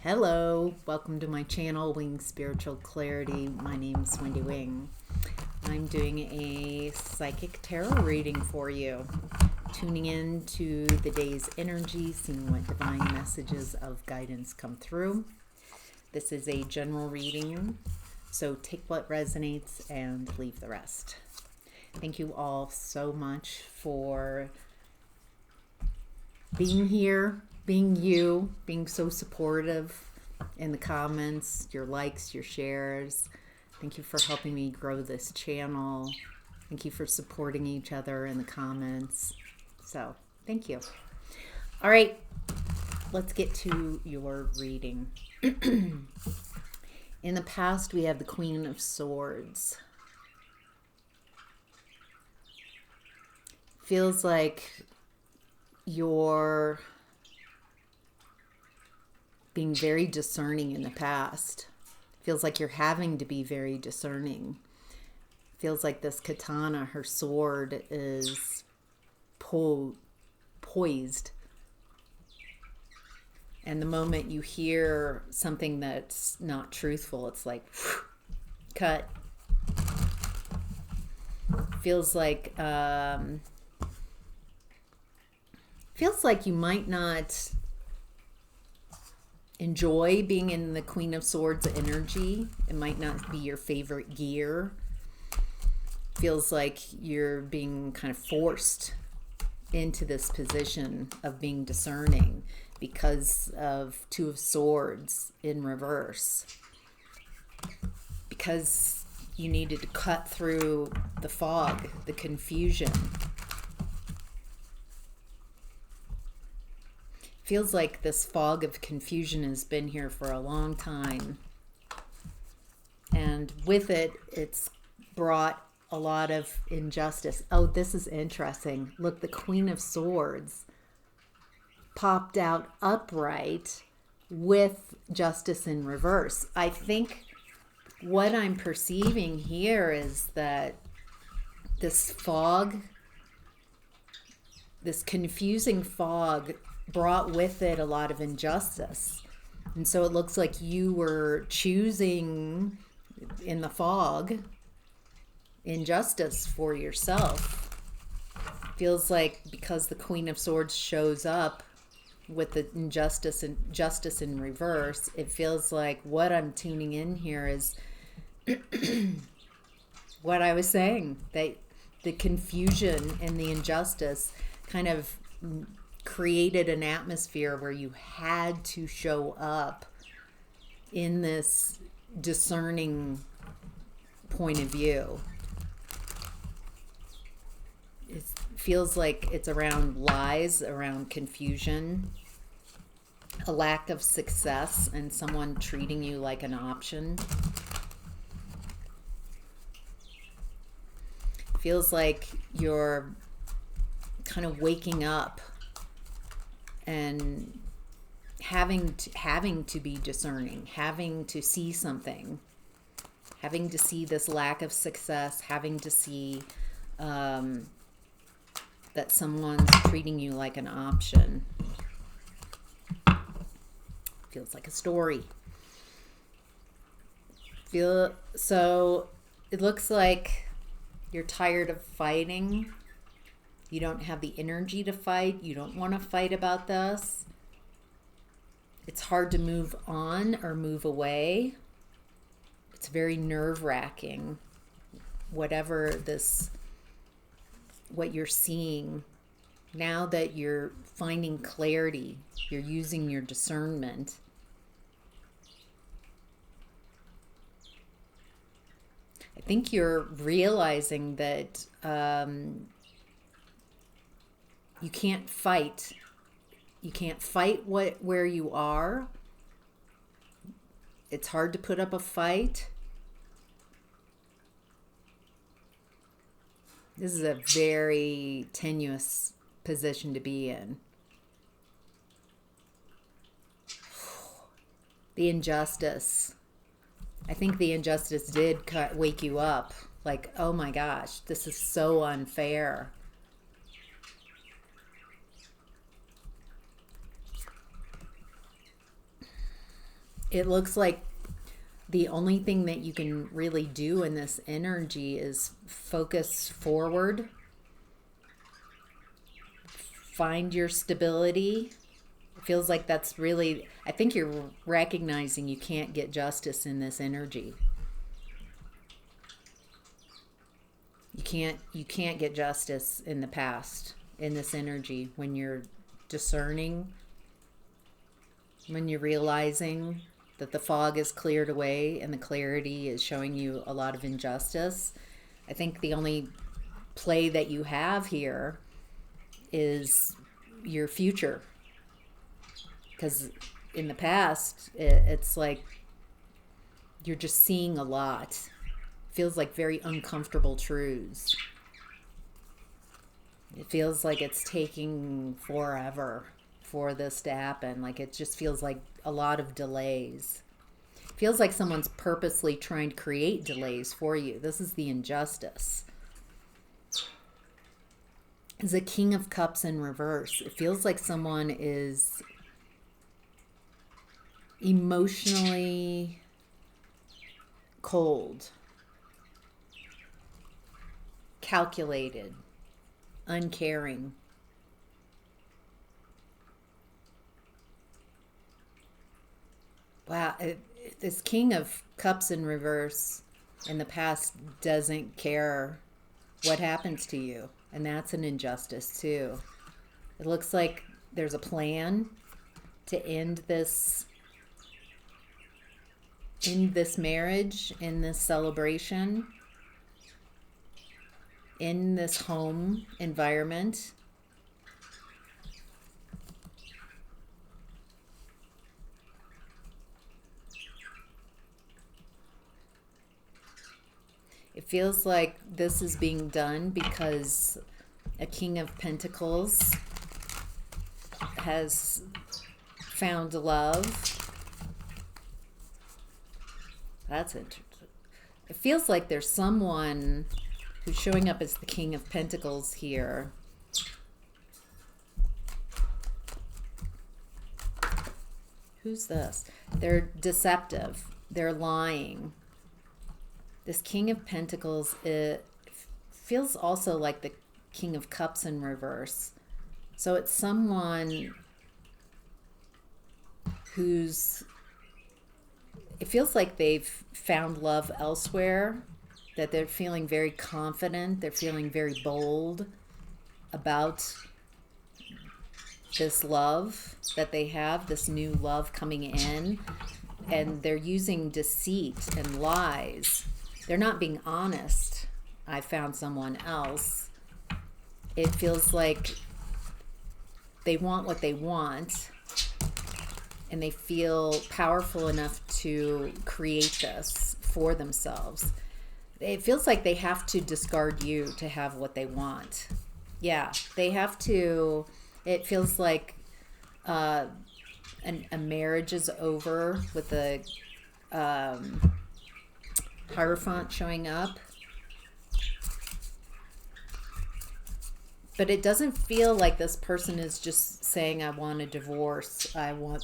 Hello, welcome to my channel, Wing Spiritual Clarity. My name's Wendy Wing. I'm doing a psychic tarot reading for you, tuning in to the day's energy, seeing what divine messages of guidance come through. This is a general reading, so take what resonates and leave the rest. Thank you all so much for being here, being you, being so supportive in the comments, your likes, your shares. Thank you for helping me grow this channel. Thank you for supporting each other in the comments. So, thank you. All right, let's get to your reading. In the past, we have the Queen of Swords. Feels like you're being very discerning in the past. Feels like you're having to be very discerning. Feels like this katana, her sword, is poised. And the moment you hear something that's not truthful, it's like, cut. Feels like you might not enjoy being in the Queen of Swords energy. It might not be your favorite gear. Feels like you're being kind of forced into this position of being discerning because of Two of Swords in reverse. Because you needed to cut through the fog, the confusion. Feels like this fog of confusion has been here for a long time. And with it, it's brought a lot of injustice. Oh, this is interesting. Look, the Queen of Swords popped out upright with justice in reverse. I think what I'm perceiving here is that this fog, this confusing fog, brought with it a lot of injustice. And so it looks like you were choosing in the fog injustice for yourself. Feels like because the Queen of Swords shows up with the injustice and justice in reverse, it feels like what I'm tuning in here is what I was saying, that the confusion and the injustice kind of created an atmosphere where you had to show up in this discerning point of view. It feels like it's around lies, around confusion, a lack of success, and someone treating you like an option. Feels like you're kind of waking up and having to be discerning, having to see something, having to see this lack of success, having to see that someone's treating you like an option. Feels like a story. So it looks like you're tired of fighting. You don't have the energy to fight. You don't want to fight about this. It's hard to move on or move away. It's very nerve-wracking. What you're seeing, now that you're finding clarity, you're using your discernment. I think you're realizing that you can't fight. You can't fight where you are. It's hard to put up a fight. This is a very tenuous position to be in. The injustice. I think the injustice did wake you up. Like, oh my gosh, this is so unfair. It looks like the only thing that you can really do in this energy is focus forward, find your stability. It feels like that's really, I think you're recognizing you can't get justice in this energy. You can't get justice in the past in this energy when you're discerning, when you're realizing that the fog is cleared away and the clarity is showing you a lot of injustice. I think the only play that you have here is your future. Because in the past, it's like you're just seeing a lot. Feels like very uncomfortable truths. It feels like it's taking forever for this to happen. Like it just feels like a lot of delays. It feels like someone's purposely trying to create delays for you. This is the injustice. Is a King of Cups in reverse. It feels like someone is emotionally cold, calculated, uncaring. Wow, this King of Cups in reverse in the past doesn't care what happens to you, and that's an injustice too. It looks like there's a plan to end this marriage, in this celebration, in this home environment. It feels like this is being done because a King of Pentacles has found love. That's interesting. It feels like there's someone who's showing up as the King of Pentacles here. Who's this? They're deceptive. They're lying. This King of Pentacles, it feels also like the King of Cups in reverse. So it's someone who's, it feels like they've found love elsewhere, that they're feeling very confident, they're feeling very bold about this love that they have, this new love coming in, and they're using deceit and lies. They're not being honest. I found someone else. It feels like they want what they want, and they feel powerful enough to create this for themselves. It feels like they have to discard you to have what they want. Yeah, they have to. It feels like a marriage is over with the Hierophant showing up. But it doesn't feel like this person is just saying, I want a divorce. I want,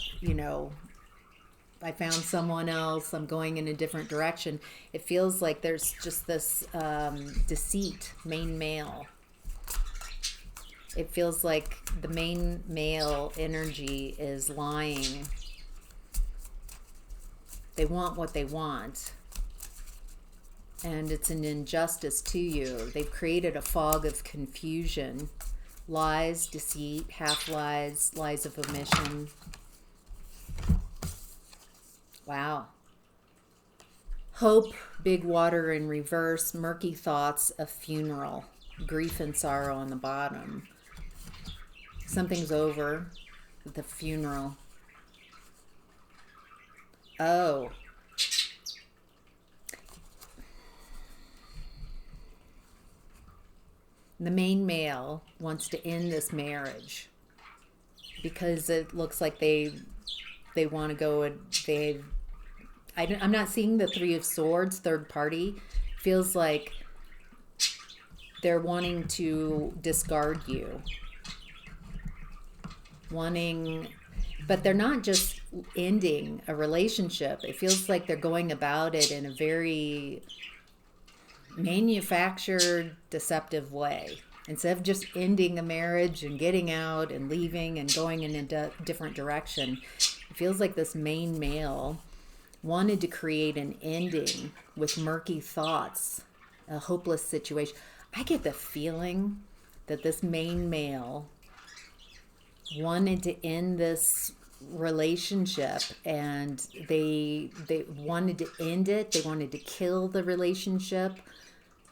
I found someone else. I'm going in a different direction. It feels like there's just this deceit, main male. It feels like the main male energy is lying. They want what they want. And it's an injustice to you. They've created a fog of confusion. Lies, deceit, half lies, lies of omission. Wow. Hope, big water in reverse, murky thoughts, a funeral, grief and sorrow on the bottom. Something's over with the funeral. Oh. The main male wants to end this marriage because it looks like they want to go and I'm not seeing the Three of Swords, third party. Feels like they're wanting to discard you. But they're not just ending a relationship. It feels like they're going about it in a very manufactured, deceptive way. Instead of just ending a marriage and getting out and leaving and going in a different direction, it feels like this main male wanted to create an ending with murky thoughts, a hopeless situation. I get the feeling that this main male wanted to end this relationship, and they wanted to end it. They wanted to kill the relationship.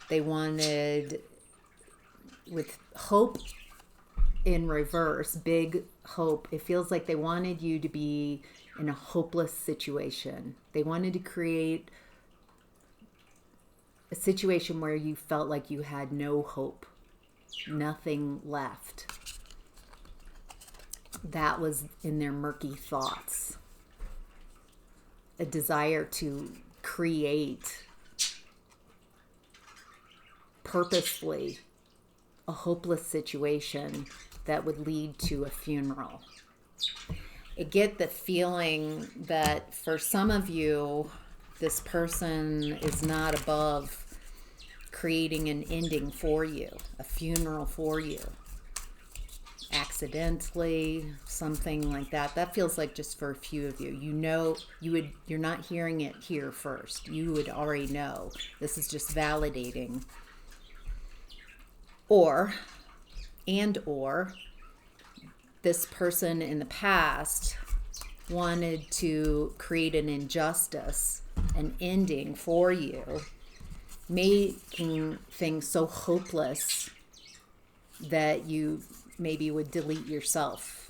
They wanted, with hope in reverse, big hope. It feels like they wanted you to be in a hopeless situation. They wanted to create a situation where you felt like you had no hope, nothing left. That was in their murky thoughts. A desire to create purposefully a hopeless situation that would lead to a funeral. I get the feeling that for some of you, this person is not above creating an ending for you, a funeral for you. Accidentally, something like that. That feels like just for a few of you. You know, you're not hearing it here first. You would already know. This is just validating. Or this person in the past wanted to create an injustice, an ending for you, making things so hopeless that you maybe would delete yourself.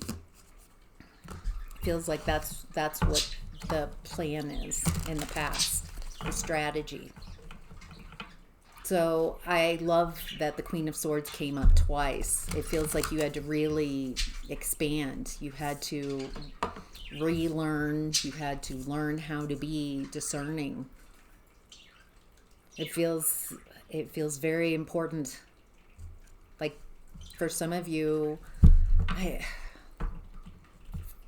Feels like that's what the plan is in the past, the strategy. So I love that the Queen of Swords came up twice. It feels like you had to really expand. You had to relearn. You had to learn how to be discerning. It feels very important. Like for some of you,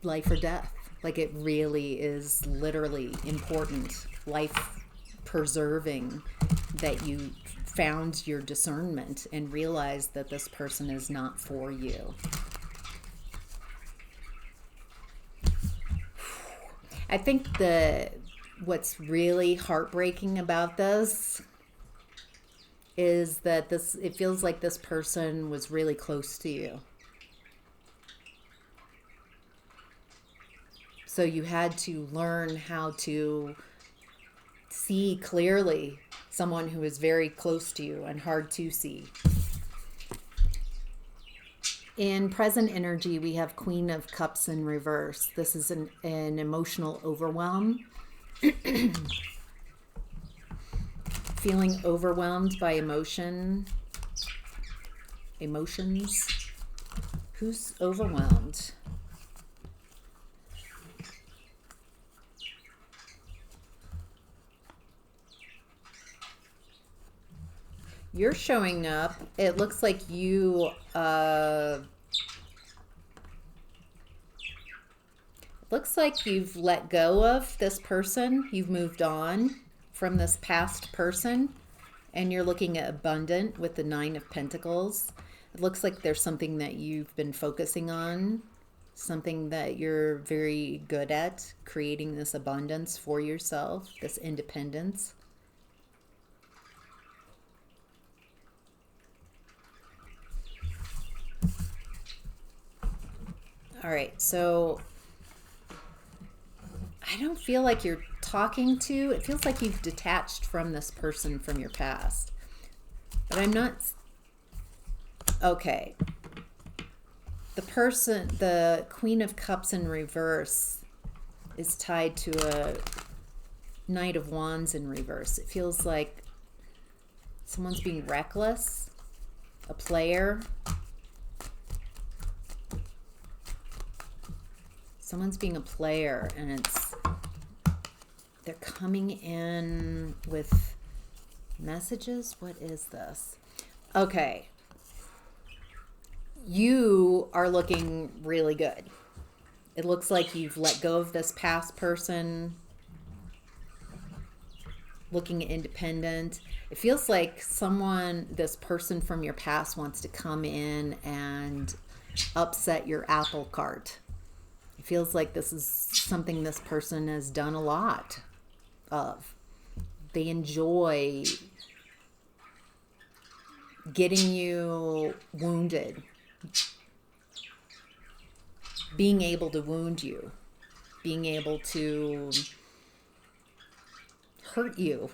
life or death. Like it really is literally important, life preserving, that you found your discernment and realized that this person is not for you. I think what's really heartbreaking about this is that it feels like this person was really close to you. So you had to learn how to see clearly someone who is very close to you and hard to see. In present energy, we have Queen of Cups in reverse. This is an emotional overwhelm. Feeling overwhelmed by emotions. Who's overwhelmed? You're showing up. It looks like you looks like you've let go of this person. You've moved on from this past person, and you're looking at abundant with the Nine of Pentacles. It looks like there's something that you've been focusing on, something that you're very good at, creating this abundance for yourself, this independence. All right, so I don't feel like you're talking to, it feels like you've detached from this person from your past. But I'm not, okay. The Queen of Cups in reverse is tied to a Knight of Wands in reverse. It feels like someone's being reckless, a player. Someone's being a player, and they're coming in with messages. What is this? Okay. You are looking really good. It looks like you've let go of this past person, looking independent. It feels like this person from your past wants to come in and upset your apple cart. It feels like this is something this person has done a lot of. They enjoy getting you wounded, being able to wound you, being able to hurt you,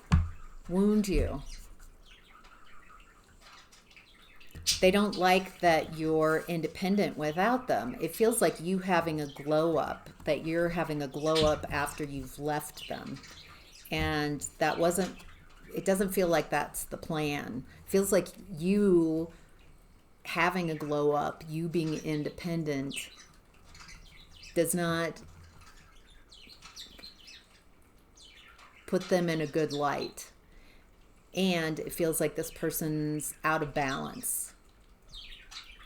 wound you. They don't like that you're independent without them. It feels like you having a glow up, that you're having a glow up after you've left them. And it doesn't feel like that's the plan. It feels like you having a glow up, you being independent, does not put them in a good light. And it feels like this person's out of balance.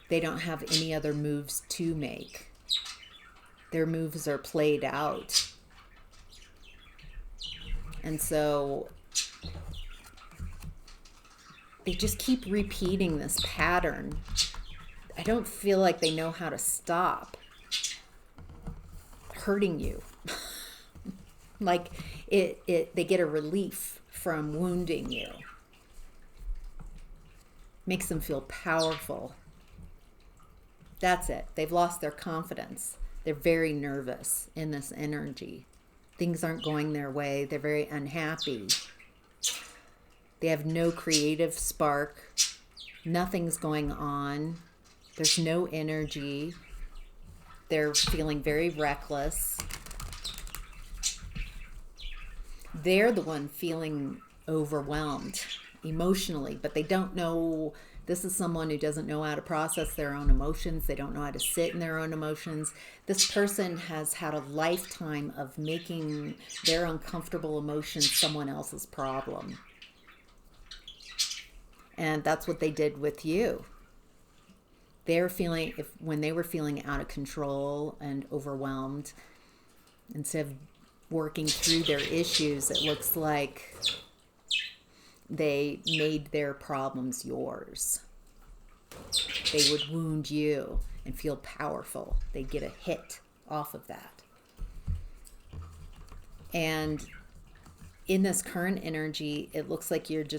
They don't have any other moves to make. Their moves are played out. And so they just keep repeating this pattern. I don't feel like they know how to stop hurting you. Like they get a relief from wounding you. Makes them feel powerful. That's it. They've lost their confidence. They're very nervous in this energy. Things aren't going their way. They're very unhappy. They have no creative spark. Nothing's going on. There's no energy. They're feeling very reckless. They're the one feeling overwhelmed emotionally, but they don't know. This is someone who doesn't know how to process their own emotions. They don't know how to sit in their own emotions. This person has had a lifetime of making their uncomfortable emotions someone else's problem. And that's what they did with you. They're feeling, when they were feeling out of control and overwhelmed, instead of working through their issues, it looks like they made their problems yours. They would wound you and feel powerful. They'd get a hit off of that. And in this current energy, it looks like it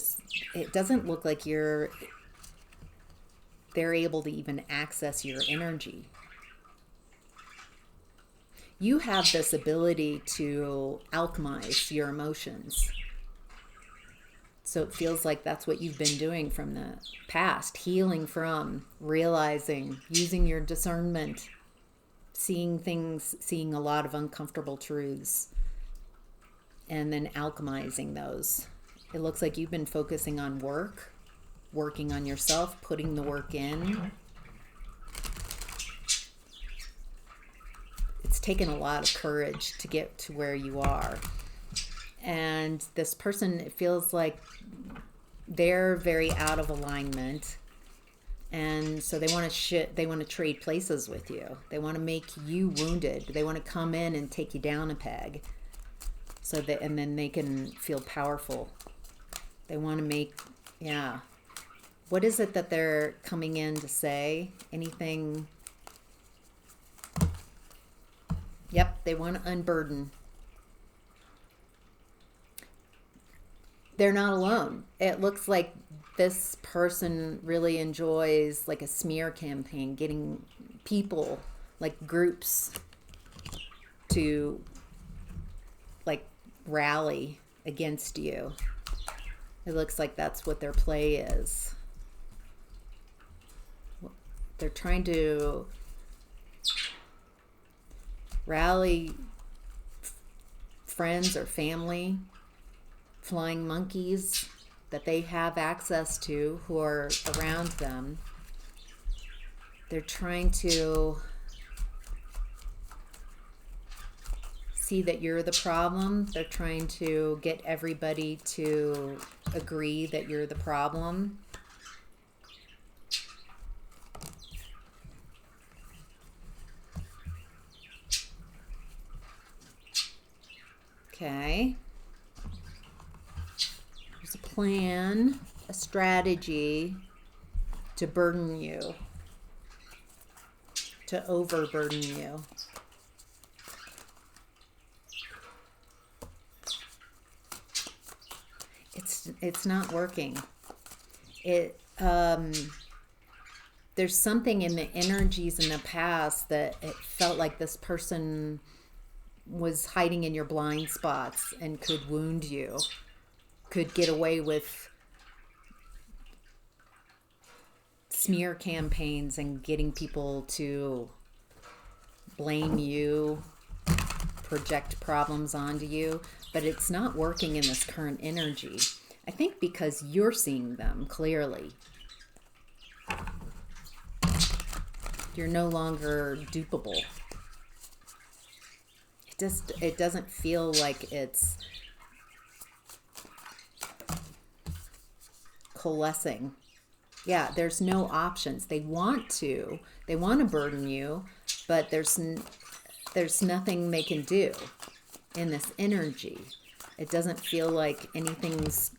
doesn't look like they're able to even access your energy. You have this ability to alchemize your emotions. So it feels like that's what you've been doing from the past, healing from, realizing, using your discernment, seeing things, seeing a lot of uncomfortable truths, and then alchemizing those. It looks like you've been focusing on working on yourself, putting the work in. It's taken a lot of courage to get to where you are. And this person, it feels like they're very out of alignment, and so they want to trade places with you. They want to make you wounded. They want to come in and take you down a peg, and then they can feel powerful. They want to make, yeah. What is it that they're coming in to say? Anything? Yep, they want to unburden. They're not alone. It looks like this person really enjoys like a smear campaign, getting people, like groups, to like rally against you. It looks like that's what their play is. They're trying to rally friends or family, flying monkeys that they have access to who are around them. They're trying to see that you're the problem. They're trying to get everybody to agree that you're the problem. Okay. There's a plan, a strategy to burden you, to overburden you. It's not working. There's something in the energies in the past that it felt like this person was hiding in your blind spots and could wound you, could get away with smear campaigns and getting people to blame you, project problems onto you, but it's not working in this current energy. I think because you're seeing them clearly. You're no longer dupable. It doesn't feel like it's coalescing. Yeah, there's no options. They want to burden you, but there's nothing they can do in this energy. It doesn't feel like anything's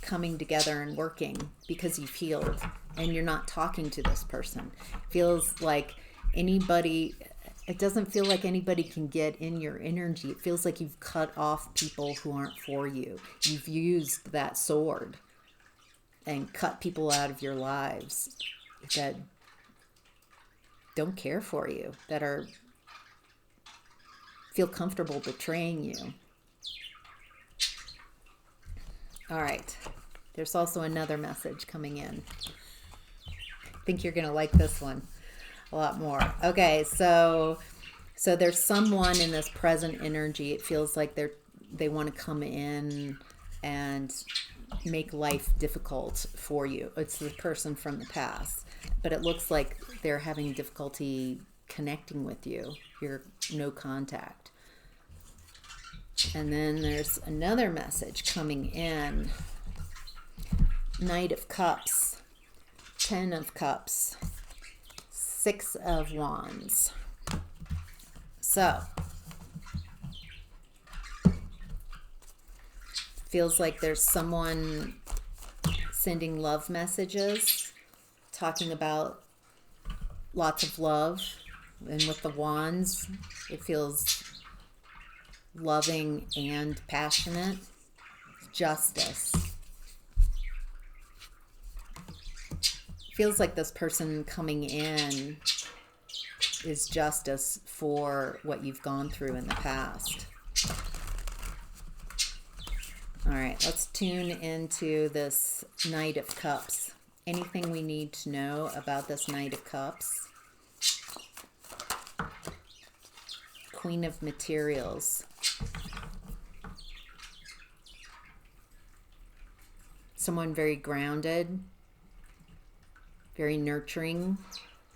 coming together and working because you've healed and you're not talking to this person. It feels like it doesn't feel like anybody can get in your energy. It feels like you've cut off people who aren't for you. You've used that sword and cut people out of your lives that don't care for you, that feel comfortable betraying you. All right. There's also another message coming in. I think you're going to like this one a lot more. Okay, so there's someone in this present energy. It feels like they want to come in and make life difficult for you. It's the person from the past, but it looks like they're having difficulty connecting with you. You're no contact. And then there's another message coming in. Knight of Cups, 10 of Cups, 6 of Wands. So, feels like there's someone sending love messages, talking about lots of love. And with the Wands, it feels loving and passionate. Justice. Feels like this person coming in is justice for what you've gone through in the past. All right, let's tune into this Knight of Cups. Anything we need to know about this Knight of Cups? Queen of Materials. Someone very grounded, very nurturing,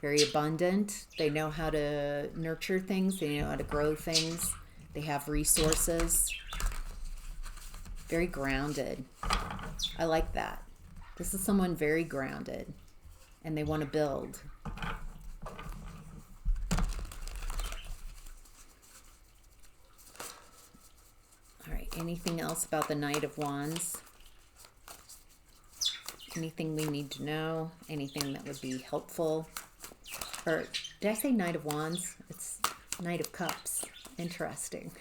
very abundant. They know how to nurture things. They know how to grow things. They have resources. Very grounded. I like that. This is someone very grounded and they want to build. All right, anything else about the Knight of Wands? Anything we need to know? Anything that would be helpful? Or did I say Knight of Wands? It's Knight of Cups. Interesting.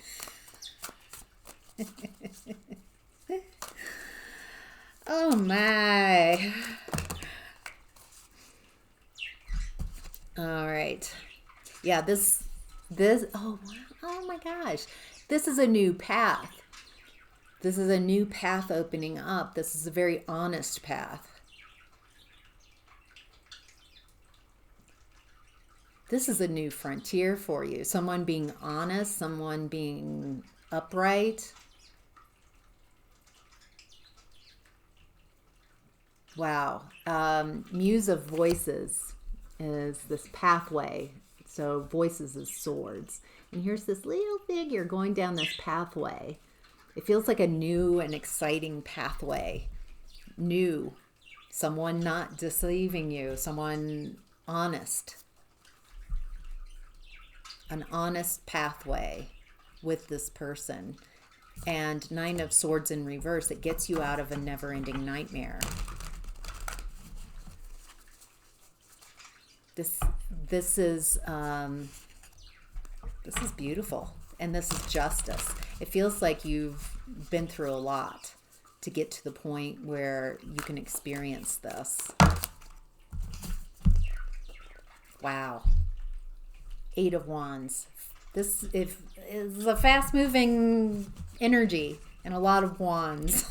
Oh my. All right. Yeah, this oh my gosh. This is a new path. This is a new path opening up. This is a very honest path. This is a new frontier for you. Someone being honest, someone being upright. Wow. Muse of Voices is this pathway. So voices is swords. And here's this little figure going down this pathway. It feels like a new and exciting pathway. New. Someone not deceiving you. Someone honest. An honest pathway with this person. And Nine of Swords in reverse, it gets you out of a never-ending nightmare. This is beautiful, and this is justice. It feels like you've been through a lot to get to the point where you can experience this. Wow. Eight of Wands. This is a fast-moving energy and a lot of wands.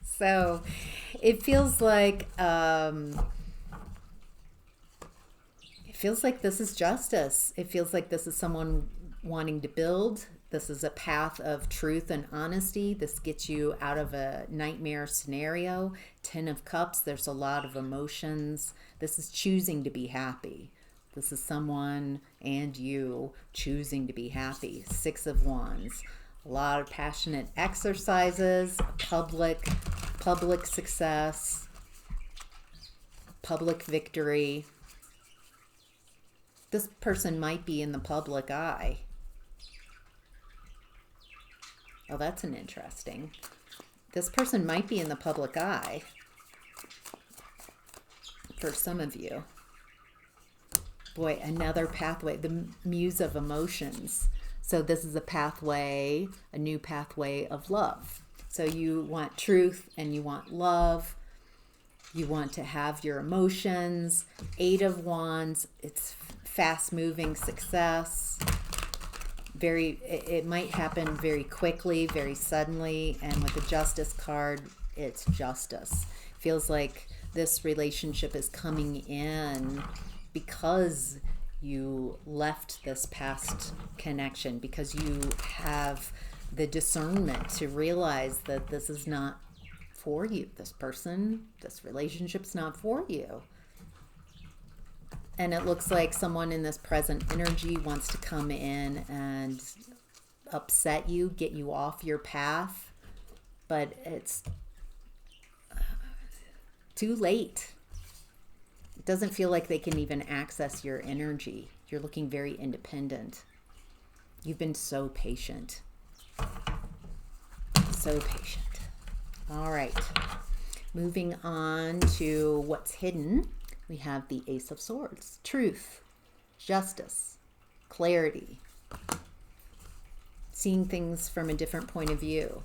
So it feels like this is justice. It feels like this is someone wanting to build. This is a path of truth and honesty. This gets you out of a nightmare scenario. 10 of Cups, there's a lot of emotions. This is choosing to be happy. This is someone and you choosing to be happy. 6 of Wands, a lot of passionate exercises, public success, public victory. This person might be in the public eye. Oh, that's an interesting. This person might be in the public eye for some of you. Boy, another pathway, the Muse of Emotions. So this is a pathway, a new pathway of love. So you want truth and you want love. You want to have your emotions. 8 of Wands, it's fast-moving success. It might happen very quickly, very suddenly, and with the Justice card, it's justice. Feels like this relationship is coming in because you left this past connection, because you have the discernment to realize that this is not for you. This relationship's not for you. And it looks like someone in this present energy wants to come in and upset you, get you off your path, but it's too late. It doesn't feel like they can even access your energy. You're looking very independent. You've been so patient. So patient. All right. Moving on to what's hidden. We have the Ace of Swords. Truth, justice, clarity. Seeing things from a different point of view.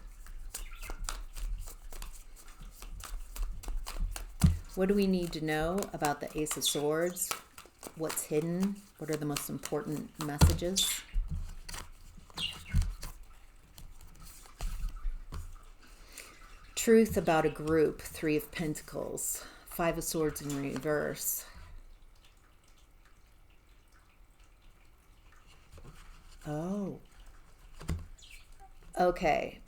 What do we need to know about the Ace of Swords? What's hidden? What are the most important messages? Truth about a group, 3 of Pentacles. 5 of Swords in reverse. Oh. Okay.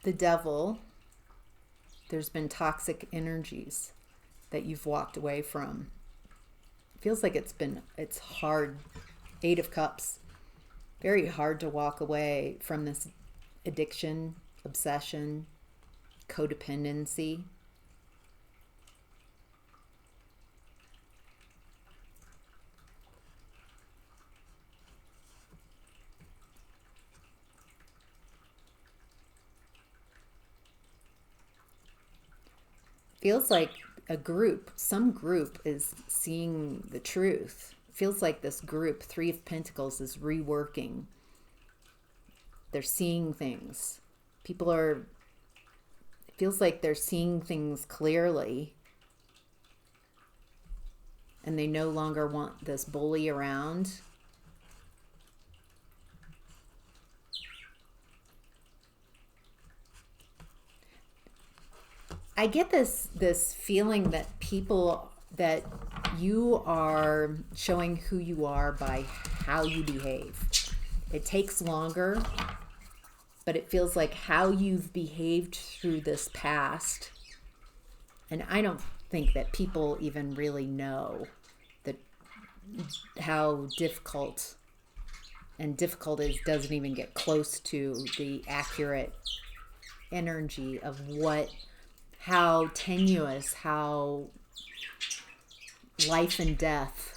The Devil. There's been toxic energies that you've walked away from. Feels like it's hard. 8 of Cups. Very hard to walk away from this addiction, obsession, codependency. Feels like some group is seeing the truth. Feels like this group, 3 of Pentacles, is reworking. They're seeing things. It feels like they're seeing things clearly. And they no longer want this bully around. I get this feeling that that you are showing who you are by how you behave. It takes longer, but it feels like how you've behaved through this past. And I don't think that people even really know how difficult doesn't even get close to the accurate energy of how tenuous, how life and death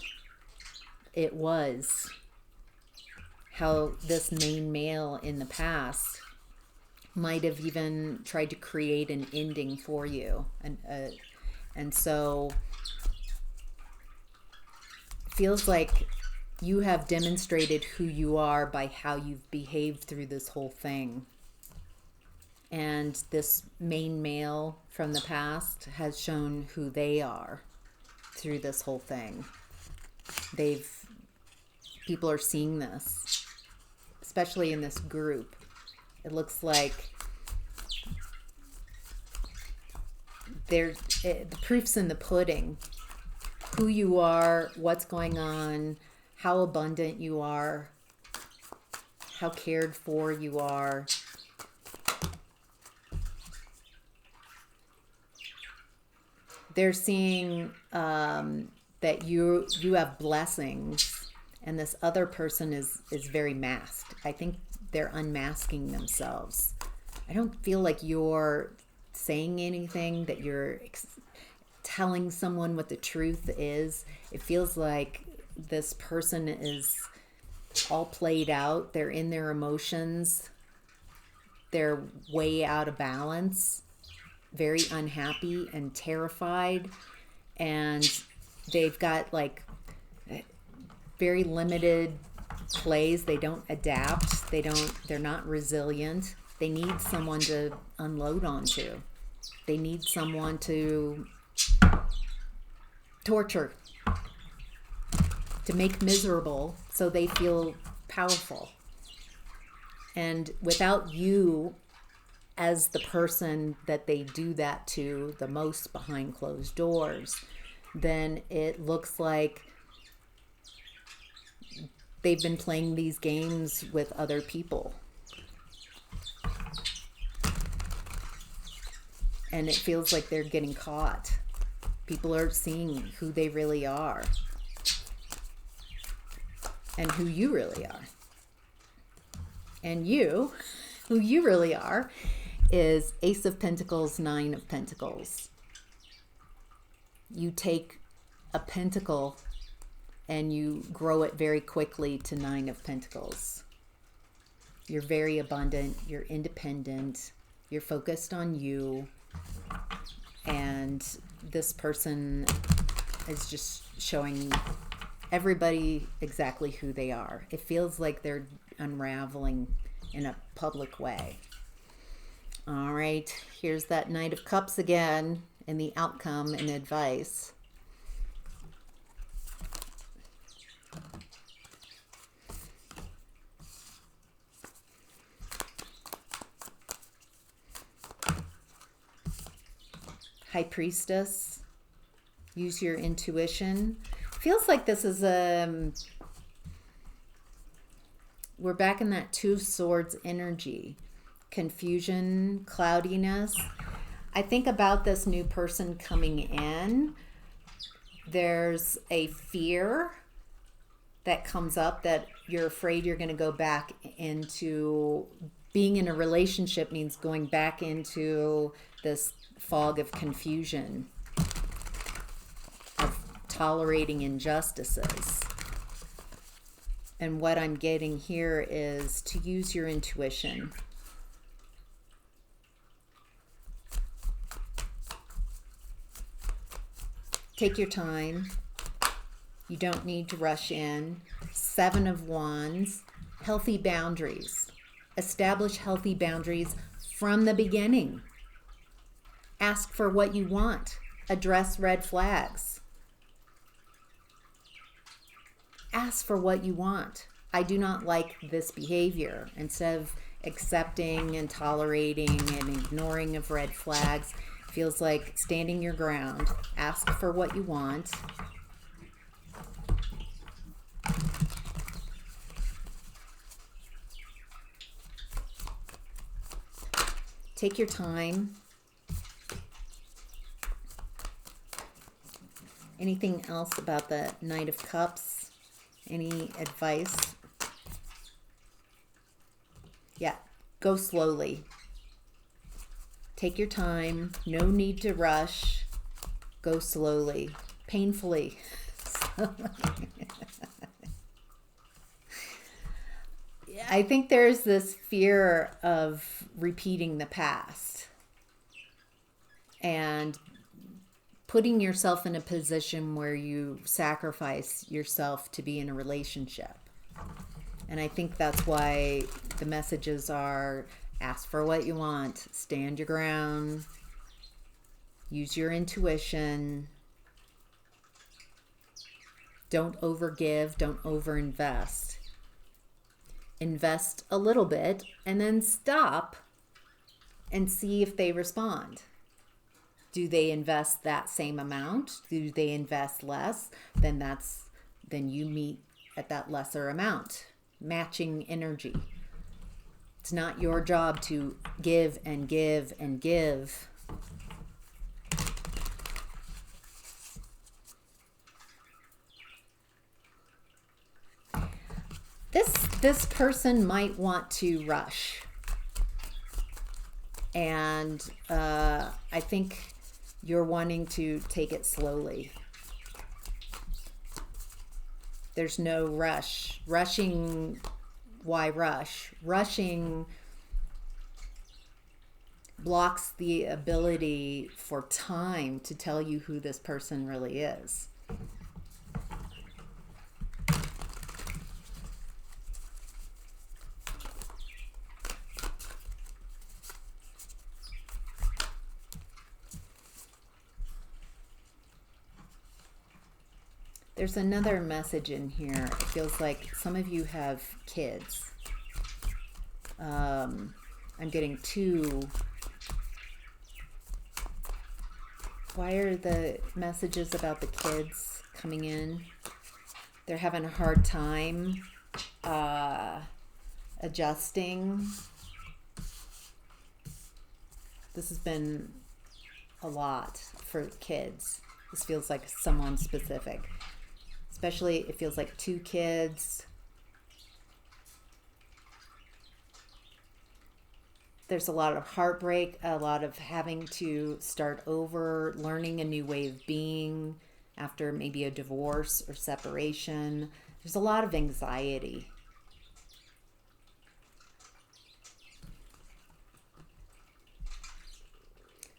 it was, how this main male in the past might have even tried to create an ending for you. And so it feels like you have demonstrated who you are by how you've behaved through this whole thing. And this main male from the past has shown who they are through this whole thing. People are seeing this, especially in this group. It looks like the proof's in the pudding. Who you are, what's going on, how abundant you are, how cared for you are. They're seeing that you have blessings, and this other person is very masked. I think they're unmasking themselves. I don't feel like you're saying anything, that you're telling someone what the truth is. It feels like this person is all played out. They're in their emotions. They're way out of balance, very unhappy and terrified, and they've got like very limited plays. They don't adapt. They're not resilient. They need someone to unload onto. They need someone to torture, to make miserable so they feel powerful. And without you as the person that they do that to the most behind closed doors, then it looks like they've been playing these games with other people. And it feels like they're getting caught. People are seeing who they really are and who you really are. And you, who you really are, is Ace of Pentacles, Nine of Pentacles. You take a pentacle and you grow it very quickly to Nine of Pentacles. You're very abundant, you're independent, you're focused on you, and this person is just showing everybody exactly who they are. It feels like they're unraveling in a public way. All right, here's that Knight of Cups again, and the outcome and advice. High Priestess, use your intuition. Feels like this is we're back in that Two of Swords energy. Confusion, cloudiness. I think about this new person coming in. There's a fear that comes up that you're afraid you're going to go back into being in a relationship, means going back into this fog of confusion, of tolerating injustices. And what I'm getting here is to use your intuition. Take your time. You don't need to rush in. Seven of Wands, healthy boundaries. Establish healthy boundaries from the beginning. Ask for what you want. Address red flags. Ask for what you want. I do not like this behavior. Instead of accepting and tolerating and ignoring of red flags, feels like standing your ground. Ask for what you want. Take your time. Anything else about the Knight of Cups? Any advice? Yeah, go slowly. Take your time. No need to rush. Go slowly. Painfully. I think there's this fear of repeating the past and putting yourself in a position where you sacrifice yourself to be in a relationship. And I think that's why the messages are ask for what you want, stand your ground, use your intuition, don't overgive, don't overinvest. Invest a little bit and then stop and see if they respond. Do they invest that same amount? Do they invest less? Then you meet at that lesser amount. Matching energy. It's not your job to give and give and give. This person might want to rush. And I think you're wanting to take it slowly. There's no rush. Rushing, why rush? Rushing blocks the ability for time to tell you who this person really is. There's another message in here. It feels like some of you have kids. I'm getting two. Why are the messages about the kids coming in? They're having a hard time adjusting. This has been a lot for kids. This feels like someone specific. Especially, it feels like two kids. There's a lot of heartbreak, a lot of having to start over, learning a new way of being after maybe a divorce or separation. There's a lot of anxiety.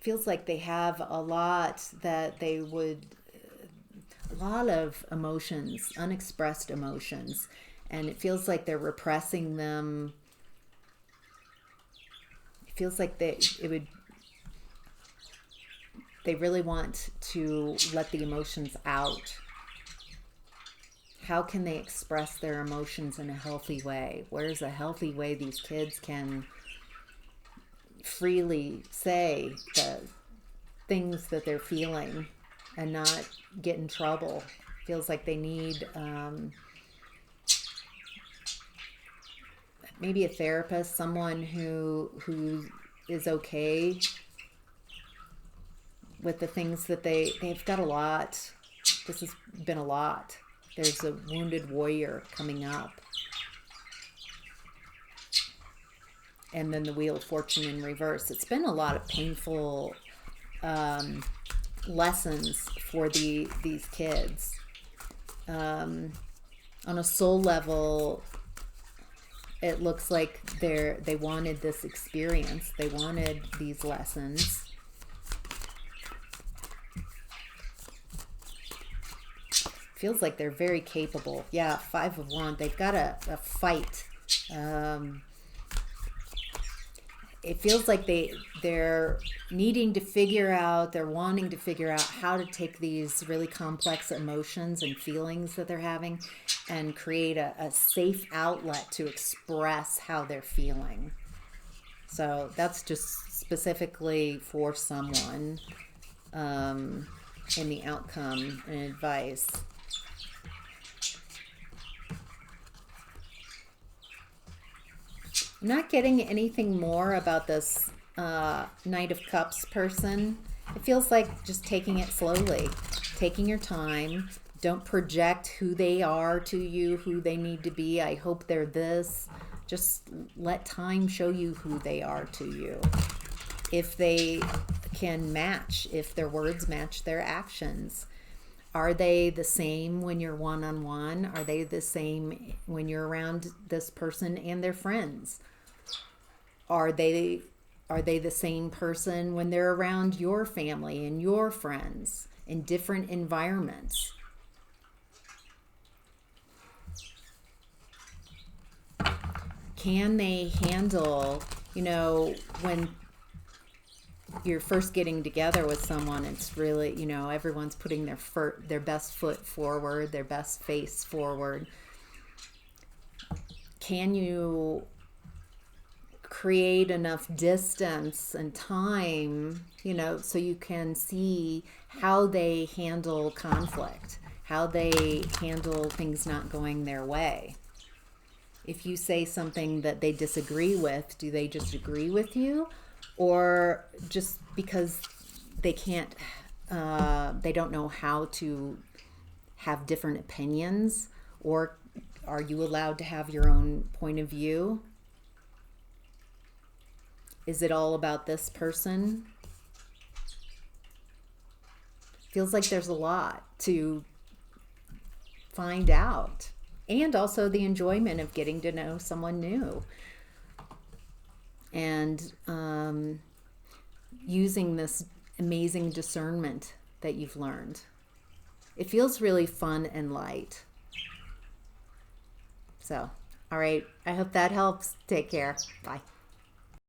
Feels like they have a lot that they would... a lot of emotions, unexpressed emotions, and it feels like they're repressing them. It feels like they really want to let the emotions out. How can they express their emotions in a healthy way? Where's a healthy way these kids can freely say the things that they're feeling and not get in trouble? Feels like they need maybe a therapist, someone who is okay with the things that they've got a lot. This has been a lot. There's a wounded warrior coming up. And then the Wheel of Fortune in reverse. It's been a lot of painful lessons for these kids. On a soul level, it looks like they wanted this experience. They wanted these lessons. Feels like they're very capable. Yeah, 5 of Wands. They've got a fight. It feels like they're needing to figure out, they're wanting to figure out how to take these really complex emotions and feelings that they're having and create a safe outlet to express how they're feeling. So that's just specifically for someone in the outcome and advice. I'm not getting anything more about this Knight of Cups person. It feels like just taking it slowly, taking your time. Don't project who they are to you, who they need to be. I hope they're this. Just let time show you who they are to you. If they can match, if their words match their actions. Are they the same when you're one-on-one? Are they the same when you're around this person and their friends? Are they the same person when they're around your family and your friends in different environments? Can they handle, when you're first getting together with someone, it's really, everyone's putting their best foot forward, their best face forward. Can you create enough distance and time, so you can see how they handle conflict, how they handle things not going their way? If you say something that they disagree with, do they just agree with you? Or just because they can't, they don't know how to have different opinions? Or are you allowed to have your own point of view? Is it all about this person? Feels like there's a lot to find out. And also the enjoyment of getting to know someone new. And using this amazing discernment that you've learned. It feels really fun and light. So, all right. I hope that helps. Take care. Bye.